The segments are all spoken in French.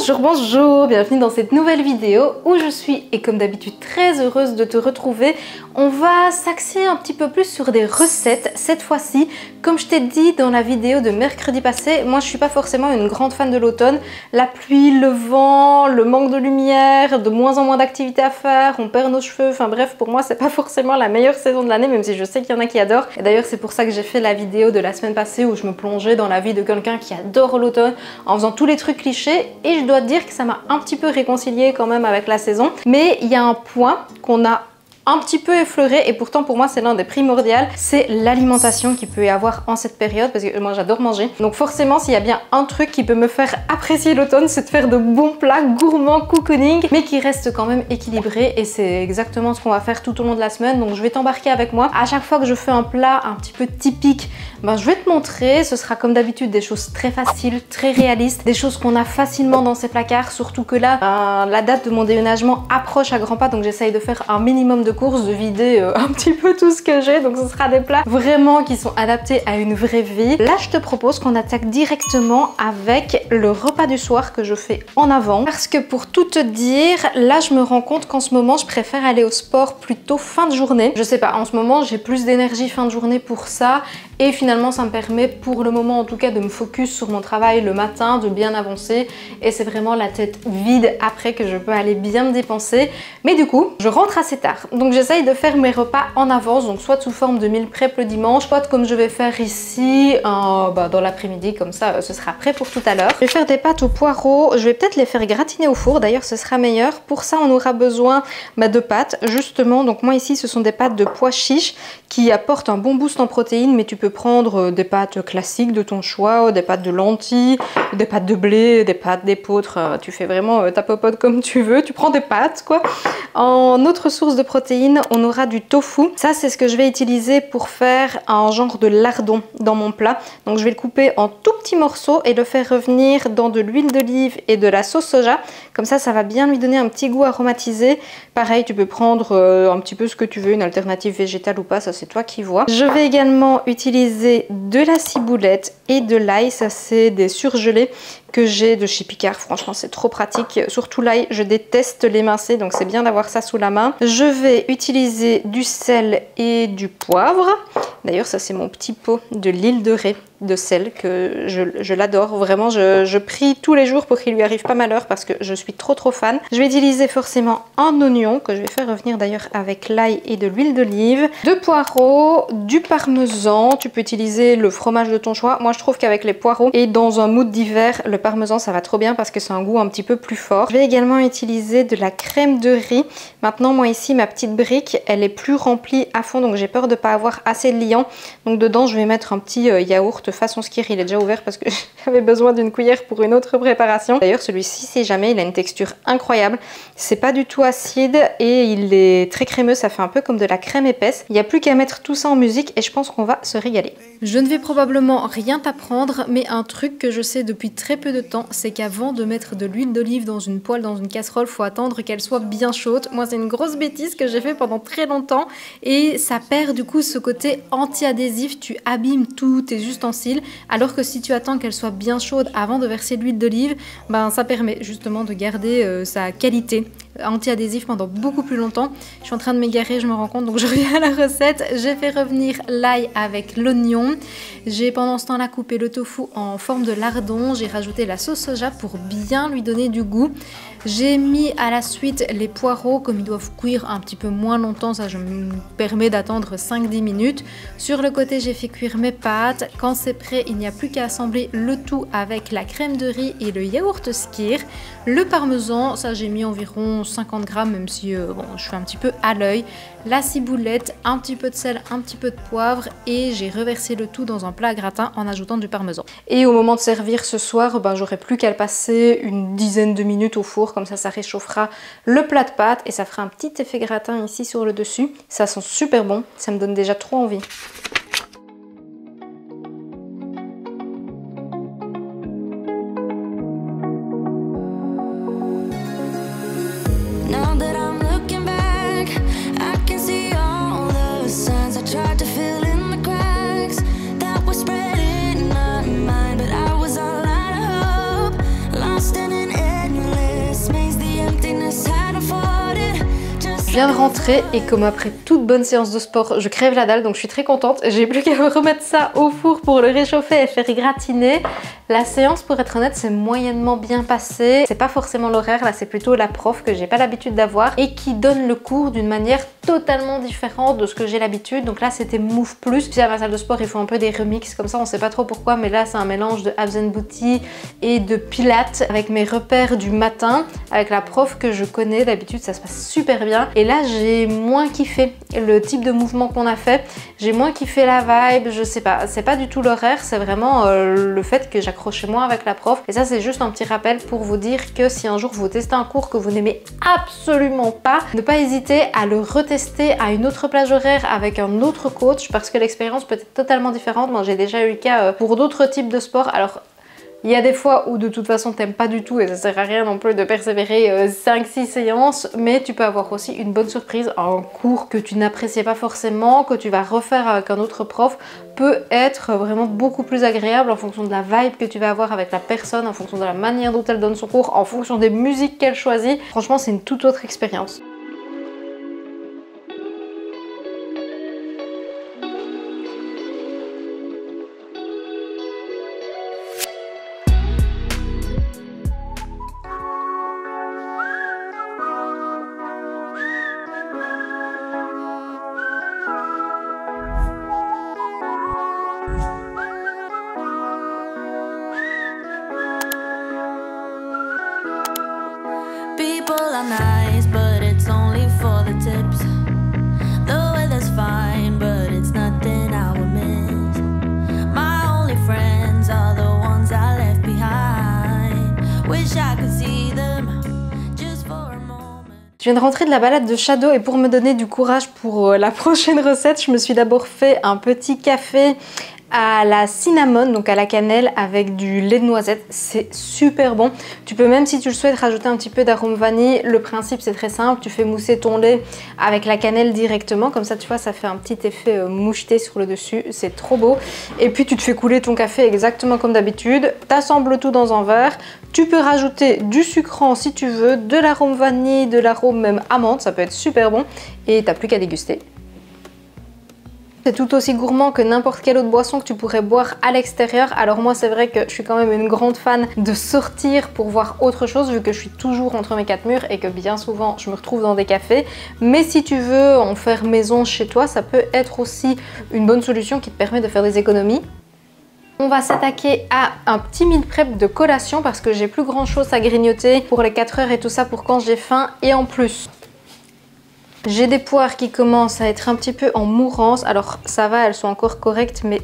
Bonjour, bonjour, bienvenue dans cette nouvelle vidéo où je suis et comme d'habitude très heureuse de te retrouver. On va s'axer un petit peu plus sur des recettes cette fois-ci. Comme je t'ai dit dans la vidéo de mercredi passé, moi je suis pas forcément une grande fan de l'automne. La pluie, le vent, le manque de lumière, de moins en moins d'activités à faire, on perd nos cheveux, enfin bref, pour moi c'est pas forcément la meilleure saison de l'année, même si je sais qu'il y en a qui adorent. Et d'ailleurs c'est pour ça que j'ai fait la vidéo de la semaine passée où je me plongeais dans la vie de quelqu'un qui adore l'automne en faisant tous les trucs clichés, et je dois te dire que ça m'a un petit peu réconciliée quand même avec la saison. Mais il y a un point qu'on a un petit peu effleuré et pourtant pour moi c'est l'un des primordiaux, c'est l'alimentation qu'il peut y avoir en cette période, parce que moi j'adore manger. Donc forcément s'il y a bien un truc qui peut me faire apprécier l'automne, c'est de faire de bons plats gourmands cocooning, mais qui restent quand même équilibrés, et c'est exactement ce qu'on va faire tout au long de la semaine. Donc je vais t'embarquer avec moi. À chaque fois que je fais un plat un petit peu typique, je vais te montrer. Ce sera comme d'habitude des choses très faciles, très réalistes, des choses qu'on a facilement dans ces placards, surtout que là la date de mon déménagement approche à grands pas, donc j'essaye de faire un minimum de courses, de vider un petit peu tout ce que j'ai. Donc ce sera des plats vraiment qui sont adaptés à une vraie vie. Là je te propose qu'on attaque directement avec le repas du soir que je fais en avant, parce que pour tout te dire, là je me rends compte qu'en ce moment je préfère aller au sport plutôt fin de journée. Je sais pas, en ce moment j'ai plus d'énergie fin de journée pour ça, et finalement ça me permet pour le moment en tout cas de me focus sur mon travail le matin, de bien avancer, et c'est vraiment la tête vide après que je peux aller bien me dépenser. Mais du coup je rentre assez tard, donc j'essaye de faire mes repas en avance, donc soit sous forme de meal prep le dimanche, soit comme je vais faire ici dans l'après-midi, comme ça ce sera prêt pour tout à l'heure. Je vais faire des pâtes aux poireaux, je vais peut-être les faire gratiner au four, d'ailleurs ce sera meilleur. Pour ça on aura besoin de pâtes justement, donc moi ici ce sont des pâtes de pois chiches qui apportent un bon boost en protéines, mais tu peux prendre des pâtes classiques de ton choix, des pâtes de lentilles, des pâtes de blé, des pâtes d'épeautre, tu fais vraiment ta popote comme tu veux, tu prends des pâtes quoi. En autre source de protéines, on aura du tofu. Ça c'est ce que je vais utiliser pour faire un genre de lardon dans mon plat. Donc je vais le couper en tout petits morceaux et le faire revenir dans de l'huile d'olive et de la sauce soja. Comme ça va bien lui donner un petit goût aromatisé. Pareil, tu peux prendre un petit peu ce que tu veux, une alternative végétale ou pas, ça c'est toi qui vois. Je vais également utiliser de la ciboulette et de l'ail, ça c'est des surgelés que j'ai de chez Picard, franchement c'est trop pratique, surtout l'ail, je déteste l'émincer, donc c'est bien d'avoir ça sous la main. Je vais utiliser du sel et du poivre, d'ailleurs ça c'est mon petit pot de l'île de Ré de sel, que je l'adore, vraiment je prie tous les jours pour qu'il lui arrive pas malheur parce que je suis trop fan. Je vais utiliser forcément un oignon que je vais faire revenir d'ailleurs avec l'ail et de l'huile d'olive, de poireaux, du parmesan, tu peux utiliser le fromage de ton choix. Moi je trouve qu'avec les poireaux et dans un mood d'hiver, le parmesan ça va trop bien parce que c'est un goût un petit peu plus fort. Je vais également utiliser de la crème de riz. Maintenant moi ici ma petite brique elle est plus remplie à fond, donc j'ai peur de pas avoir assez de liant, donc dedans je vais mettre un petit yaourt façon skyr, il est déjà ouvert parce que j'avais besoin d'une cuillère pour une autre préparation. D'ailleurs celui-ci c'est jamais, il a une texture incroyable, c'est pas du tout acide et il est très crémeux, ça fait un peu comme de la crème épaisse. Il n'y a plus qu'à mettre tout ça en musique et je pense qu'on va se régaler. Je ne vais probablement rien t'apprendre, mais un truc que je sais depuis très peu de temps, c'est qu'avant de mettre de l'huile d'olive dans une poêle, dans une casserole, faut attendre qu'elle soit bien chaude. Moi c'est une grosse bêtise que j'ai fait pendant très longtemps et ça perd du coup ce côté anti-adhésif, tu abîmes tous tes ustensiles, alors que si tu attends qu'elle soit bien chaude avant de verser l'huile d'olive, ça permet justement de garder sa qualité anti-adhésif pendant beaucoup plus longtemps. Je suis en train de m'égarer, je me rends compte, donc je reviens à la recette. J'ai fait revenir l'ail avec l'oignon. J'ai pendant ce temps-là coupé le tofu en forme de lardon. J'ai rajouté la sauce soja pour bien lui donner du goût. J'ai mis à la suite les poireaux, comme ils doivent cuire un petit peu moins longtemps, ça je me permets d'attendre 5-10 minutes. Sur le côté j'ai fait cuire mes pâtes. Quand c'est prêt, il n'y a plus qu'à assembler le tout avec la crème de riz et le yaourt skyr. Le parmesan, ça j'ai mis environ 50 grammes, même si je fais un petit peu à l'œil. La ciboulette, un petit peu de sel, un petit peu de poivre, et j'ai reversé le tout dans un plat à gratin en ajoutant du parmesan. Et au moment de servir ce soir, j'aurai plus qu'à le passer une dizaine de minutes au four, comme ça réchauffera le plat de pâtes et ça fera un petit effet gratin ici sur le dessus. Ça sent super bon, ça me donne déjà trop envie. Lost in an endless Je viens de rentrer et comme après toute bonne séance de sport, je crève la dalle, donc je suis très contente. J'ai plus qu'à remettre ça au four pour le réchauffer et faire gratiner. La séance, pour être honnête, c'est moyennement bien passé. C'est pas forcément l'horaire, là c'est plutôt la prof que j'ai pas l'habitude d'avoir et qui donne le cours d'une manière totalement différente de ce que j'ai l'habitude. Donc là c'était Move Plus. Tu sais, à ma salle de sport, ils font un peu des remixes comme ça, on sait pas trop pourquoi, mais là c'est un mélange de Abs and Booty et de Pilates avec mes repères du matin, avec la prof que je connais. D'habitude ça se passe super bien. Et là j'ai moins kiffé le type de mouvement qu'on a fait, j'ai moins kiffé la vibe, je sais pas, c'est pas du tout l'horaire, c'est vraiment le fait que j'accrochais moins avec la prof. Et ça c'est juste un petit rappel pour vous dire que si un jour vous testez un cours que vous n'aimez absolument pas, ne pas hésiter à le retester à une autre plage horaire avec un autre coach parce que l'expérience peut être totalement différente. Moi j'ai déjà eu le cas pour d'autres types de sports. Alors il y a des fois où de toute façon t'aimes pas du tout et ça sert à rien non plus de persévérer 5-6 séances, mais tu peux avoir aussi une bonne surprise. Un cours que tu n'appréciais pas forcément, que tu vas refaire avec un autre prof, peut être vraiment beaucoup plus agréable en fonction de la vibe que tu vas avoir avec la personne, en fonction de la manière dont elle donne son cours, en fonction des musiques qu'elle choisit. Franchement c'est une toute autre expérience. People are nice, but it's only for the tips. The weather's fine, but it's nothing I would miss. My only friends are the ones I left behind. Wish I could see them just for a moment. Je viens de rentrer de la balade de Shadow et pour me donner du courage pour la prochaine recette, je me suis d'abord fait un petit café à la cinnamon, donc à la cannelle avec du lait de noisette. C'est super bon. Tu peux même, si tu le souhaites, rajouter un petit peu d'arôme vanille. Le principe c'est très simple, tu fais mousser ton lait avec la cannelle directement, comme ça tu vois ça fait un petit effet moucheté sur le dessus, c'est trop beau. Et puis tu te fais couler ton café exactement comme d'habitude, t'assembles tout dans un verre. Tu peux rajouter du sucrant si tu veux, de l'arôme vanille, de l'arôme même amande, ça peut être super bon et t'as plus qu'à déguster. C'est tout aussi gourmand que n'importe quelle autre boisson que tu pourrais boire à l'extérieur. Alors moi c'est vrai que je suis quand même une grande fan de sortir pour voir autre chose vu que je suis toujours entre mes quatre murs et que bien souvent je me retrouve dans des cafés. Mais si tu veux en faire maison chez toi, ça peut être aussi une bonne solution qui te permet de faire des économies. On va s'attaquer à un petit meal prep de collation parce que j'ai plus grand chose à grignoter pour les 4 heures et tout ça pour quand j'ai faim. Et en plus, j'ai des poires qui commencent à être un petit peu en mourance. Alors ça va, elles sont encore correctes, mais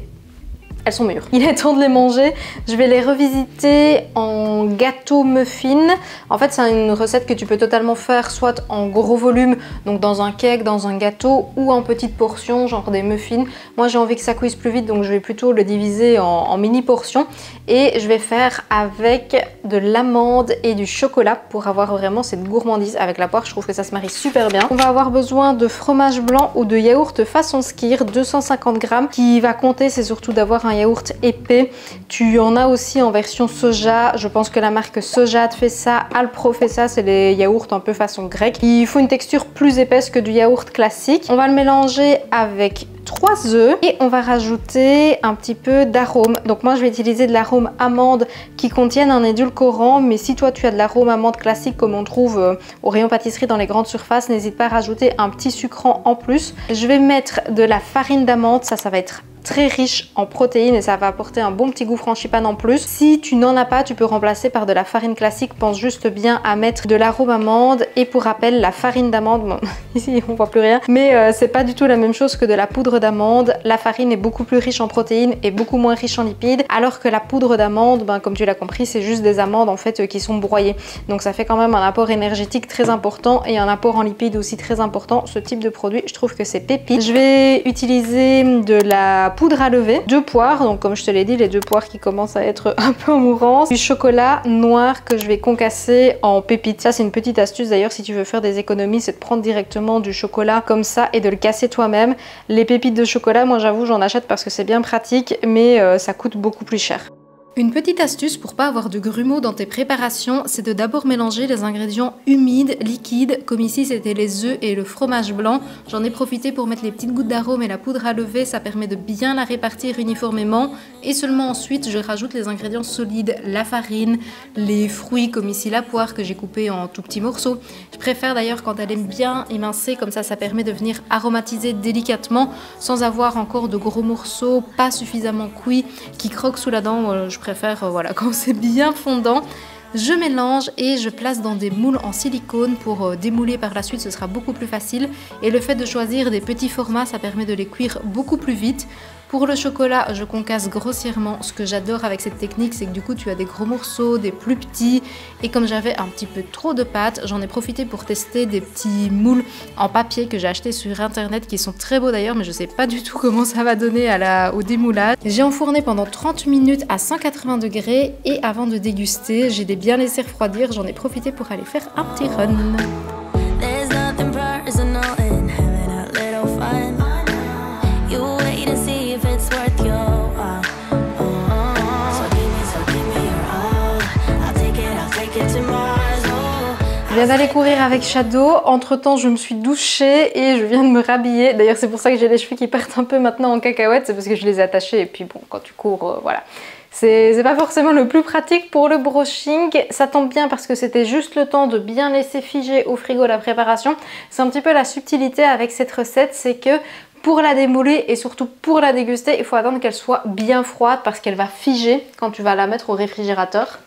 elles sont mûres. Il est temps de les manger. Je vais les revisiter en gâteau muffin. En fait, c'est une recette que tu peux totalement faire soit en gros volume, donc dans un cake, dans un gâteau, ou en petites portions, genre des muffins. Moi, j'ai envie que ça cuise plus vite, donc je vais plutôt le diviser en mini portions. Et je vais faire avec de l'amande et du chocolat pour avoir vraiment cette gourmandise avec la poire. Je trouve que ça se marie super bien. On va avoir besoin de fromage blanc ou de yaourt façon Skyr, 250 grammes. Qui va compter, c'est surtout d'avoir un yaourt épais. Tu en as aussi en version soja. Je pense que la marque Sojat fait ça. Alpro fait ça. C'est les yaourts un peu façon grecque. Il faut une texture plus épaisse que du yaourt classique. On va le mélanger avec 3 œufs et on va rajouter un petit peu d'arôme. Donc moi je vais utiliser de l'arôme amande qui contiennent un édulcorant, mais si toi tu as de l'arôme amande classique comme on trouve au rayon pâtisserie dans les grandes surfaces, n'hésite pas à rajouter un petit sucrant en plus. Je vais mettre de la farine d'amande, ça va être très riche en protéines et ça va apporter un bon petit goût frangipane en plus. Si tu n'en as pas, tu peux remplacer par de la farine classique. Pense juste bien à mettre de l'arôme amande. Et pour rappel, la farine d'amande, bon, ici on voit plus rien, mais c'est pas du tout la même chose que de la poudre d'amande. La farine est beaucoup plus riche en protéines et beaucoup moins riche en lipides, alors que la poudre d'amande, ben, comme tu l'as compris, c'est juste des amandes en fait qui sont broyées. Donc ça fait quand même un apport énergétique très important et un apport en lipides aussi très important. Ce type de produit, je trouve que c'est pépite. Je vais utiliser de la poudre à lever, 2 poires, donc comme je te l'ai dit, les 2 poires qui commencent à être un peu en mourance, du chocolat noir que je vais concasser en pépites. Ça c'est une petite astuce d'ailleurs si tu veux faire des économies, c'est de prendre directement du chocolat comme ça et de le casser toi-même. Les pépites de chocolat, moi j'avoue j'en achète parce que c'est bien pratique, mais ça coûte beaucoup plus cher. Une petite astuce pour pas avoir de grumeaux dans tes préparations, c'est de d'abord mélanger les ingrédients humides, liquides, comme ici c'était les œufs et le fromage blanc. J'en ai profité pour mettre les petites gouttes d'arôme et la poudre à lever, ça permet de bien la répartir uniformément. Et seulement ensuite, je rajoute les ingrédients solides, la farine, les fruits comme ici la poire que j'ai coupée en tout petits morceaux. Je préfère d'ailleurs quand elle est bien émincée, comme ça permet de venir aromatiser délicatement sans avoir encore de gros morceaux pas suffisamment cuits qui croquent sous la dent. Je préfère voilà, quand c'est bien fondant. Je mélange et je place dans des moules en silicone pour démouler par la suite, ce sera beaucoup plus facile. Et le fait de choisir des petits formats, ça permet de les cuire beaucoup plus vite. Pour le chocolat, je concasse grossièrement. Ce que j'adore avec cette technique, c'est que du coup, tu as des gros morceaux, des plus petits. Et comme j'avais un petit peu trop de pâte, j'en ai profité pour tester des petits moules en papier que j'ai achetés sur internet, qui sont très beaux d'ailleurs, mais je sais pas du tout comment ça va donner au démoulage. J'ai enfourné pendant 30 minutes à 180 degrés et avant de déguster, j'ai bien laissé refroidir. J'en ai profité pour aller faire un petit run. Je viens d'aller courir avec Shadow, entre temps je me suis douchée et je viens de me rhabiller. D'ailleurs c'est pour ça que j'ai les cheveux qui partent un peu maintenant en cacahuètes, c'est parce que je les ai attachés et puis bon quand tu cours voilà. C'est pas forcément le plus pratique pour le brushing, ça tombe bien parce que c'était juste le temps de bien laisser figer au frigo la préparation. C'est un petit peu la subtilité avec cette recette, c'est que pour la démouler et surtout pour la déguster, il faut attendre qu'elle soit bien froide parce qu'elle va figer quand tu vas la mettre au réfrigérateur.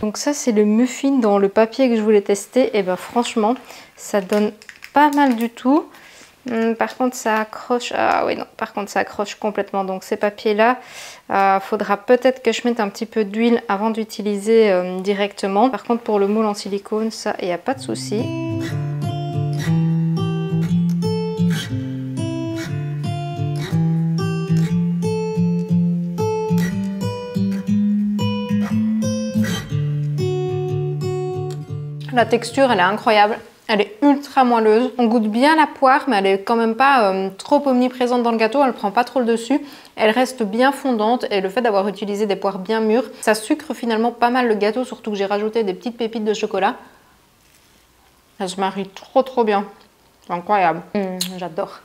Donc ça c'est le muffin dans le papier que je voulais tester et ben franchement ça donne pas mal du tout. Par contre ça accroche, ah oui non, par contre ça accroche complètement, donc ces papiers là, faudra peut-être que je mette un petit peu d'huile avant d'utiliser directement. Par contre pour le moule en silicone, ça il n'y a pas de souci. La texture elle est incroyable. Elle est ultra moelleuse, on goûte bien la poire mais elle est quand même pas trop omniprésente dans le gâteau, elle prend pas trop le dessus, elle reste bien fondante et le fait d'avoir utilisé des poires bien mûres, ça sucre finalement pas mal le gâteau, surtout que j'ai rajouté des petites pépites de chocolat. Ça se marie trop bien, c'est incroyable, j'adore.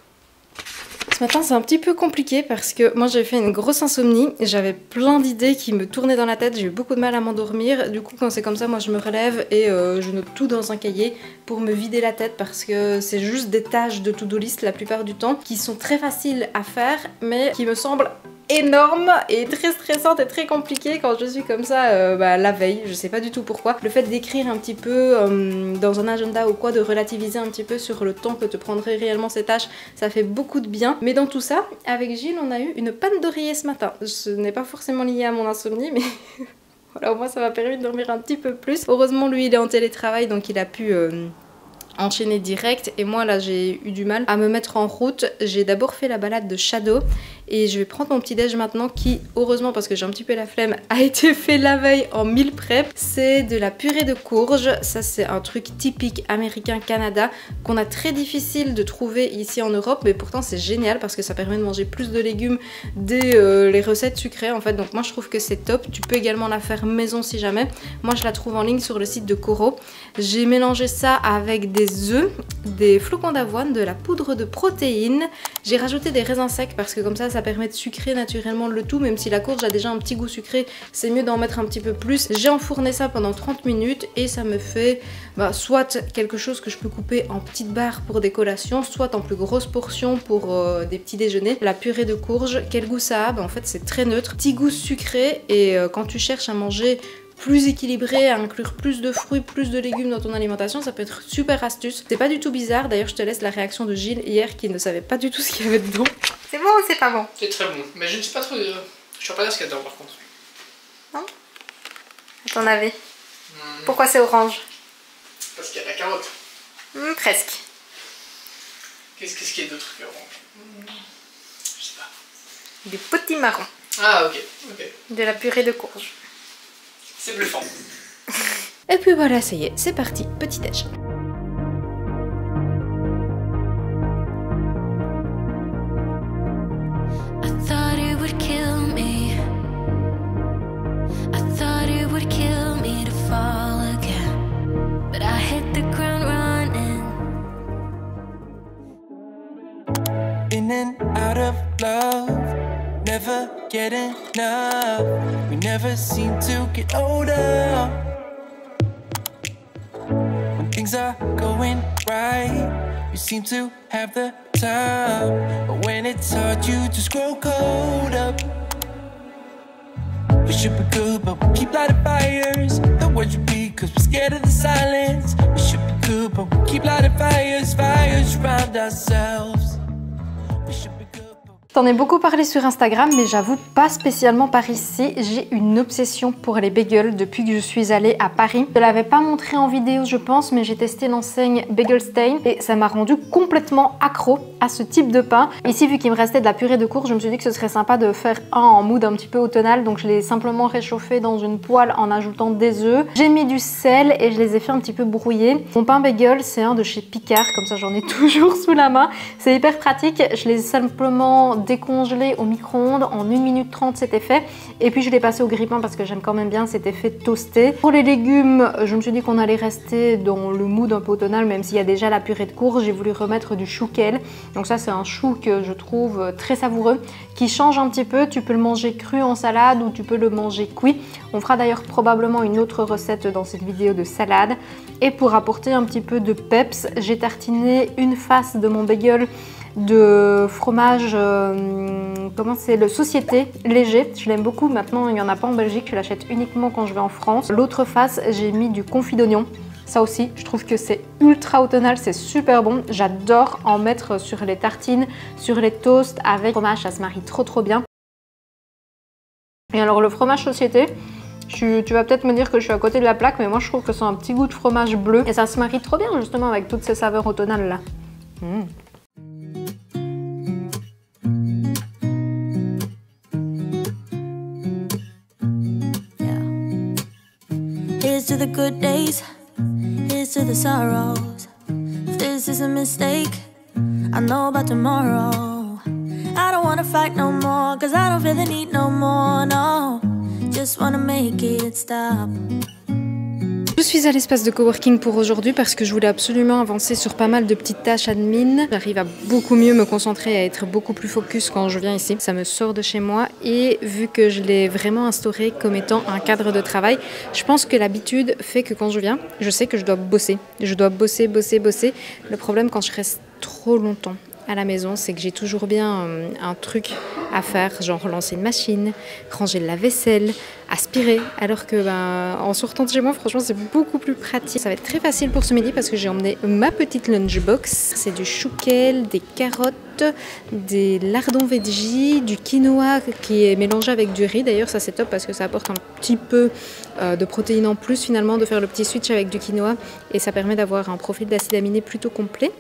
Ce matin c'est un petit peu compliqué parce que moi j'ai fait une grosse insomnie, j'avais plein d'idées qui me tournaient dans la tête, j'ai eu beaucoup de mal à m'endormir. Du coup quand c'est comme ça moi je me relève et je note tout dans un cahier pour me vider la tête parce que c'est juste des tâches de to-do list la plupart du temps qui sont très faciles à faire mais qui me semblent énorme et très stressante et très compliquée quand je suis comme ça la veille, je sais pas du tout pourquoi. Le fait d'écrire un petit peu dans un agenda ou quoi, de relativiser un petit peu sur le temps que te prendraient réellement ces tâches, ça fait beaucoup de bien. Mais dans tout ça, avec Gilles on a eu une panne d'oreiller ce matin. Ce n'est pas forcément lié à mon insomnie mais voilà, au moins ça m'a permis de dormir un petit peu plus. Heureusement lui il est en télétravail donc il a pu enchaîner direct et moi là j'ai eu du mal à me mettre en route. J'ai d'abord fait la balade de Shadow et je vais prendre mon petit déj maintenant qui, heureusement parce que j'ai un petit peu la flemme, a été fait la veille en meal prep. C'est de la purée de courge, ça c'est un truc typique américain-Canada qu'on a très difficile de trouver ici en Europe mais pourtant c'est génial parce que ça permet de manger plus de légumes dès les recettes sucrées en fait, donc moi je trouve que c'est top. Tu peux également la faire maison si jamais, moi je la trouve en ligne sur le site de Coro. J'ai mélangé ça avec des œufs, des flocons d'avoine, de la poudre de protéines, j'ai rajouté des raisins secs parce que comme ça permet de sucrer naturellement le tout, même si la courge a déjà un petit goût sucré, c'est mieux d'en mettre un petit peu plus. J'ai enfourné ça pendant 30 minutes et ça me fait soit quelque chose que je peux couper en petites barres pour des collations, soit en plus grosses portions pour des petits déjeuners. La purée de courge, quel goût ça a? En fait c'est très neutre, petit goût sucré et quand tu cherches à manger plus équilibré, à inclure plus de fruits, plus de légumes dans ton alimentation, ça peut être super astuce. C'est pas du tout bizarre, d'ailleurs je te laisse la réaction de Gilles hier qui ne savait pas du tout ce qu'il y avait dedans. C'est bon ou c'est pas bon? C'est très bon, mais je ne suis pas trop... Je suis pas là ce qu'il y a dedans par contre. Non? À ton avis? Pourquoi c'est orange? Parce qu'il y a de la carotte. Presque. Qu'est-ce qu'il y a d'autre que orange? Je sais pas. Du petit marron. Ah ok. De la purée de courge. C'est bluffant. Et puis voilà, ça y est, c'est parti, petit déj. I thought it would kill me get enough. We never seem to get older. When things are going right, you seem to have the time. But when it's hard, you just grow cold up. We should be good, but we keep lighting fires. The words repeat, cause we're scared of the silence. We should be good, but we keep lighting fires, fires around ourselves. We should be good. T'en ai beaucoup parlé sur Instagram, mais j'avoue pas spécialement par ici. J'ai une obsession pour les bagels depuis que je suis allée à Paris. Je l'avais pas montré en vidéo je pense, mais j'ai testé l'enseigne Bagelstein et ça m'a rendu complètement accro à ce type de pain. Ici, vu qu'il me restait de la purée de courge, je me suis dit que ce serait sympa de faire un en mood un petit peu automnal, donc je l'ai simplement réchauffé dans une poêle en ajoutant des œufs. J'ai mis du sel et je les ai fait un petit peu brouiller. Mon pain bagel, c'est un de chez Picard, comme ça j'en ai toujours sous la main. C'est hyper pratique, je les ai simplement décongelé au micro-ondes, en 1 minute 30 c'était fait, et puis je l'ai passé au grille-pain parce que j'aime quand même bien cet effet toasté. Pour les légumes, je me suis dit qu'on allait rester dans le mood un peu automnal, même s'il y a déjà la purée de courge. J'ai voulu remettre du chou kale, donc ça c'est un chou que je trouve très savoureux, qui change un petit peu. Tu peux le manger cru en salade ou tu peux le manger cuit. On fera d'ailleurs probablement une autre recette dans cette vidéo de salade. Et pour apporter un petit peu de peps, j'ai tartiné une face de mon bagel de fromage, comment c'est, le Société léger. Je l'aime beaucoup. Maintenant il n'y en a pas en Belgique, je l'achète uniquement quand je vais en France. L'autre face, j'ai mis du confit d'oignon. Ça aussi, je trouve que c'est ultra automnal, c'est super bon. J'adore en mettre sur les tartines, sur les toasts avec fromage, ça se marie trop bien. Et alors le fromage Société, tu vas peut-être me dire que je suis à côté de la plaque, mais moi je trouve que c'est un petit goût de fromage bleu et ça se marie trop bien justement avec toutes ces saveurs automnales là. Here's to the good days, here's to the sorrows. If this is a mistake, I know about tomorrow. I don't wanna fight no more, cause I don't feel the need no more, no. Just wanna make it stop. Je suis à l'espace de coworking pour aujourd'hui parce que je voulais absolument avancer sur pas mal de petites tâches admin. J'arrive à beaucoup mieux me concentrer, à être beaucoup plus focus quand je viens ici. Ça me sort de chez moi et vu que je l'ai vraiment instauré comme étant un cadre de travail, je pense que l'habitude fait que quand je viens, je sais que je dois bosser. Je dois bosser. Le problème quand je reste trop longtemps à la maison, c'est que j'ai toujours bien un truc à faire, genre lancer une machine, ranger la vaisselle, aspirer, alors que en sortant de chez moi, franchement, c'est beaucoup plus pratique. Ça va être très facile pour ce midi parce que j'ai emmené ma petite lunchbox. C'est du chou kale, des carottes, des lardons veggie, du quinoa qui est mélangé avec du riz. D'ailleurs, ça c'est top parce que ça apporte un petit peu de protéines en plus finalement, de faire le petit switch avec du quinoa et ça permet d'avoir un profil d'acide aminé plutôt complet.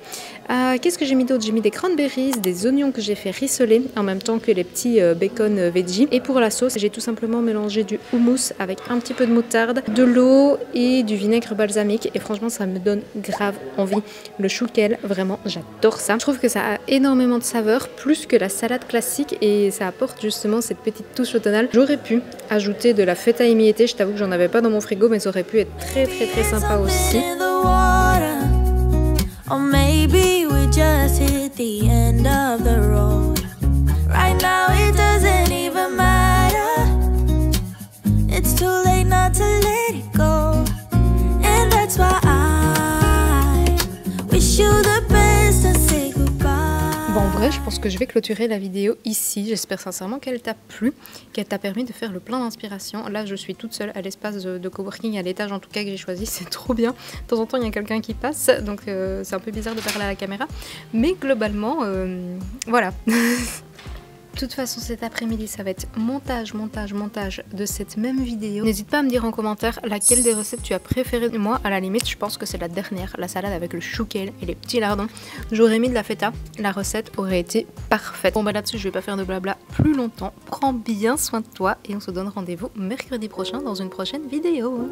Qu'est-ce que j'ai mis d'autre? J'ai mis des cranberries, des oignons que j'ai fait rissoler en même temps que les petits bacon veggie. Et pour la sauce, j'ai tout simplement mélangé du houmous avec un petit peu de moutarde, de l'eau et du vinaigre balsamique. Et franchement, ça me donne grave envie. Le chou kale, vraiment, j'adore ça. Je trouve que ça a énormément de saveur, plus que la salade classique et ça apporte justement cette petite touche automnale. J'aurais pu ajouter de la feta émiettée. Je t'avoue que j'en avais pas dans mon frigo, mais ça aurait pu être très sympa aussi. Or maybe we just hit the end of the road. Right now it doesn't even matter. It's too late not to let it go. And that's why I wish you the best and say goodbye. Bon, en vrai, je pense que je vais clôturer la vidéo ici. J'espère sincèrement qu'elle t'a plu, qu'elle t'a permis de faire le plein d'inspiration. Là, je suis toute seule à l'espace de coworking, à l'étage en tout cas que j'ai choisi. C'est trop bien. De temps en temps, il y a quelqu'un qui passe, donc c'est un peu bizarre de parler à la caméra. Mais globalement, voilà. De toute façon, cet après-midi, ça va être montage de cette même vidéo. N'hésite pas à me dire en commentaire laquelle des recettes tu as préférée. Moi, à la limite, je pense que c'est la dernière, la salade avec le chou kale et les petits lardons. J'aurais mis de la feta, la recette aurait été parfaite. Bon, bah là-dessus, je vais pas faire de blabla plus longtemps. Prends bien soin de toi et on se donne rendez-vous mercredi prochain dans une prochaine vidéo.